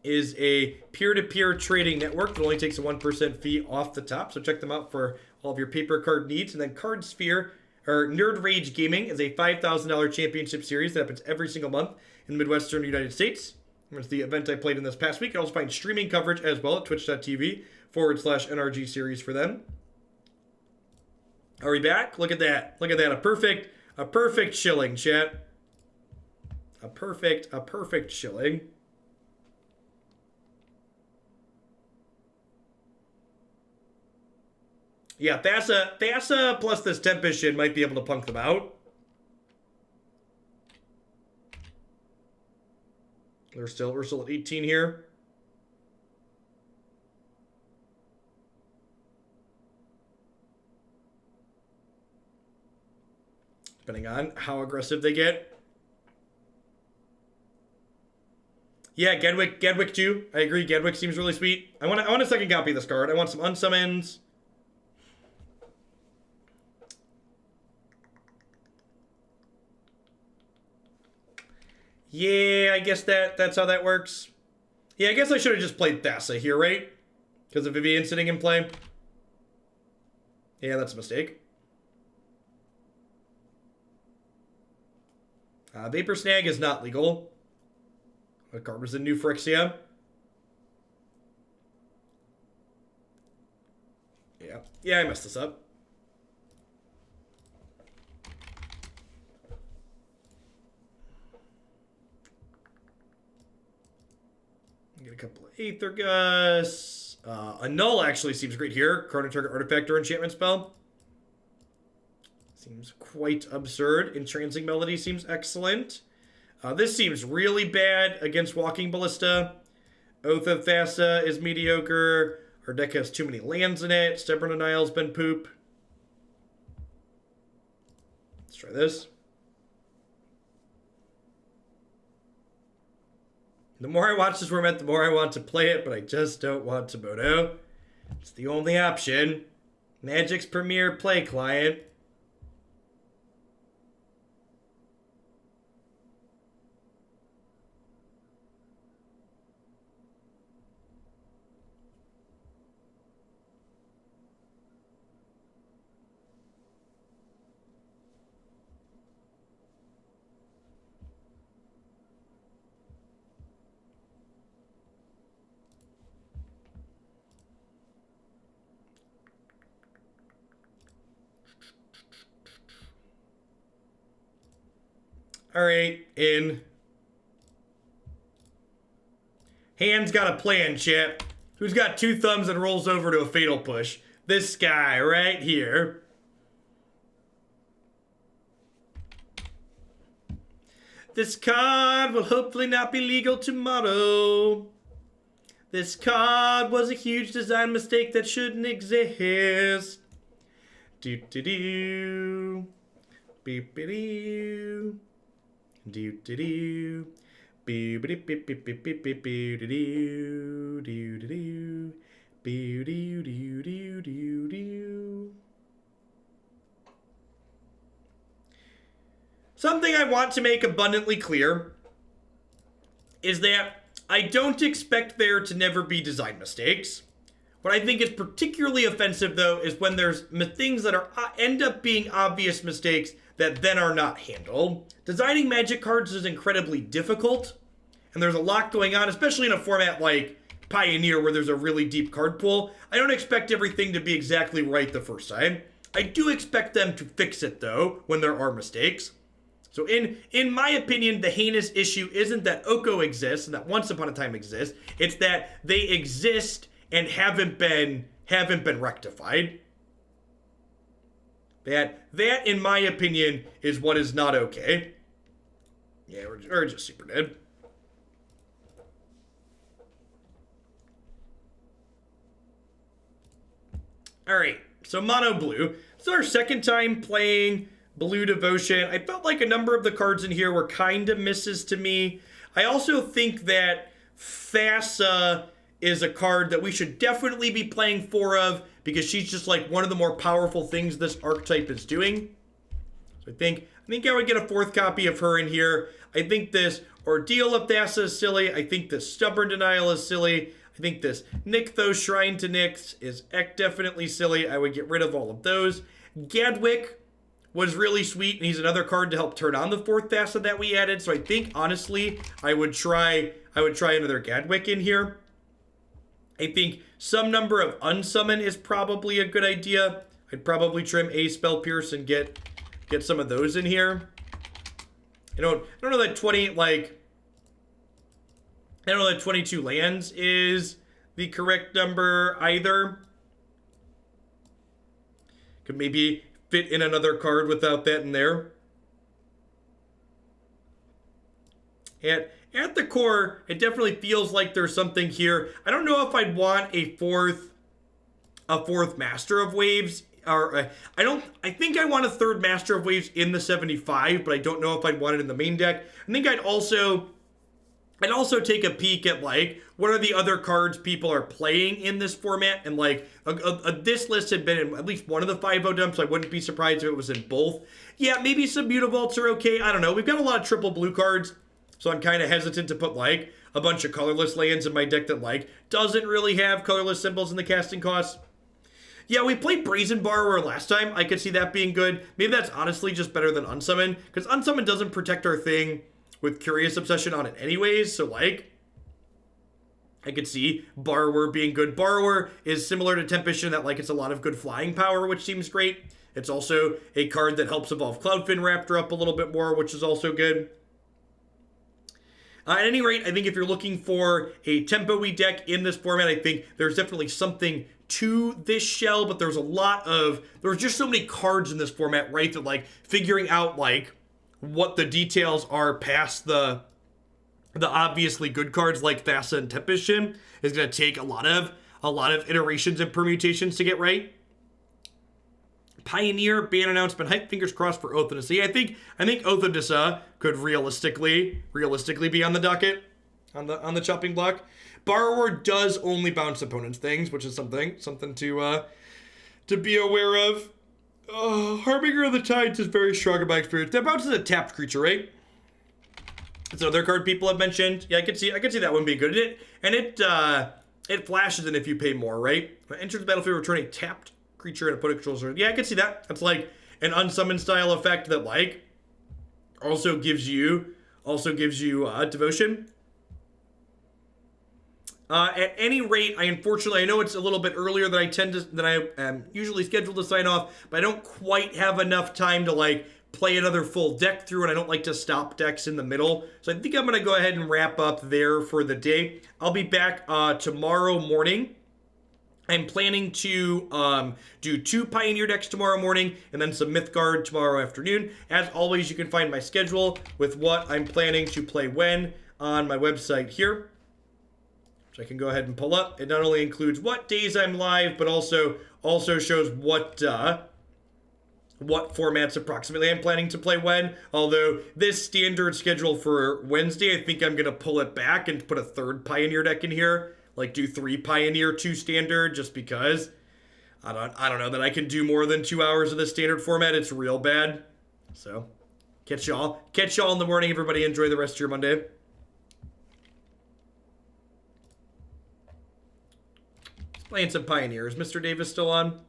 is a peer-to-peer trading network that only takes a 1% fee off the top, so check them out for all of your paper card needs. And then Cardsphere, or Nerd Rage Gaming, is a $5,000 championship series that happens every single month in the Midwestern United States. It's the event I played in this past week. You can also find streaming coverage as well at twitch.tv/NRG series for them. Are we back? Look at that. Look at that. A perfect shilling, chat. A perfect shilling. Yeah, Thassa plus this Tempest Djinn might be able to punk them out. We're still at 18 here. Depending on how aggressive they get. Yeah, Gadwick too. I agree. Gadwick seems really sweet. I want a second copy of this card. I want some unsummons. Yeah, I guess that's how that works. Yeah, I guess I should have just played Thassa here, right? Because of Vivian sitting in play. Yeah, that's a mistake. Vapor Snag is not legal. What card was in New Phyrexia? Yeah, I messed this up. Get a couple of Aether Gust. Annul actually seems great here. Card target artifact or enchantment spell. Seems quite absurd. Entrancing Melody seems excellent. This seems really bad against Walking Ballista. Oath of Thassa is mediocre. Our deck has too many lands in it. Stubborn Denial's been poop. Let's try this. The more I watch this format, the more I want to play it, but I just don't want to moto. It's the only option. Magic's premier play client. All right, in. Hand's got a plan, chat. Who's got 2 thumbs and rolls over to a Fatal Push? This guy right here. This card will hopefully not be legal tomorrow. This card was a huge design mistake that shouldn't exist. Do-do-do. Beep-a-doo. Do-do-do. Boo-ba-dee-beep-beep-beep-beep-beep-do-do. Do-do-do. Boo-do-do-do-do-do. Something I want to make abundantly clear is that I don't expect there to never be design mistakes. What I think is particularly offensive, though, is when there's things that are end up being obvious mistakes that then are not handled. Designing Magic cards is incredibly difficult, and there's a lot going on, especially in a format like Pioneer where there's a really deep card pool. I don't expect everything to be exactly right the first time. I do expect them to fix it, though, when there are mistakes. So in my opinion, the heinous issue isn't that Oko exists and that Once Upon a Time exists. It's that they exist and haven't been rectified. That in my opinion is what is not okay. Yeah, we're just super dead. Alright, so mono blue. It's our second time playing Blue Devotion. I felt like a number of the cards in here were kind of misses to me. I also think that Thassa is a card that we should definitely be playing 4 of because she's just like one of the more powerful things this archetype is doing. So I think I would get a 4th copy of her in here. I think this Ordeal of Thassa is silly. I think this Stubborn Denial is silly. I think this Nykthos Shrine to Nyx is definitely silly. I would get rid of all of those. Gadwick was really sweet, and he's another card to help turn on the 4th Thassa that we added. So I think honestly, I would try another Gadwick in here. I think some number of unsummon is probably a good idea. I'd probably trim a Spell Pierce and get some of those in here. I don't know that 22 lands is the correct number either. Could maybe fit in another card without that in there. At the core, it definitely feels like there's something here. I don't know if I'd want a fourth Master of Waves. Or I think I want a 3rd Master of Waves in the 75, but I don't know if I'd want it in the main deck. I think I'd also take a peek at like what are the other cards people are playing in this format, and like this list had been in at least one of the 5-0 dumps. I wouldn't be surprised if it was in both. Yeah, maybe some Mutavaults are okay. I don't know. We've got a lot of triple blue cards, so I'm kind of hesitant to put like a bunch of colorless lands in my deck that like doesn't really have colorless symbols in the casting costs. Yeah, we played Brazen Borrower last time. I could see that being good. Maybe that's honestly just better than Unsummon, because Unsummon doesn't protect our thing with Curious Obsession on it anyways, so like I could see Borrower being good. Borrower is similar to Tempest Djinn that like it's a lot of good flying power, which seems great. It's also a card that helps evolve Cloudfin Raptor up a little bit more, which is also good. At any rate, I think if you're looking for a tempo-y deck in this format, I think there's definitely something to this shell, but there's just so many cards in this format, right, that like figuring out like what the details are past the obviously good cards like Thassa and Tempest Djinn is going to take a lot of iterations and permutations to get right. Pioneer ban announcement hype, fingers crossed for Oath of Thassa. Yeah, I think Oath of Thassa could realistically be on the docket on the chopping block. Borrower does only bounce opponents' things, which is something to be aware of. Harbinger of the Tides is very strong in my experience. That bounces a tapped creature, right? It's another card people have mentioned. Yeah, I could see that one being good. It flashes in if you pay more, right? Enters the battlefield, return a tapped creature and opponent controls. Yeah, I could see that. That's like an unsummon style effect that like also gives you devotion. At any rate, I know it's a little bit earlier than I am usually scheduled to sign off, but I don't quite have enough time to like play another full deck through, and I don't like to stop decks in the middle. So I think I'm going to go ahead and wrap up there for the day. I'll be back tomorrow morning. I'm planning to do 2 Pioneer decks tomorrow morning and then some Mythgard tomorrow afternoon. As always, you can find my schedule with what I'm planning to play when on my website here. which I can go ahead and pull up. It not only includes what days I'm live, but also shows what formats approximately I'm planning to play when. Although this standard schedule for Wednesday, I think I'm going to pull it back and put a third Pioneer deck in here. Like do 3 Pioneer, 2 standard, just because I don't know that I can do more than 2 hours of this standard format. It's real bad. So catch y'all in the morning, everybody. Enjoy the rest of your Monday. Playing some Pioneers. Mr. Davis still on?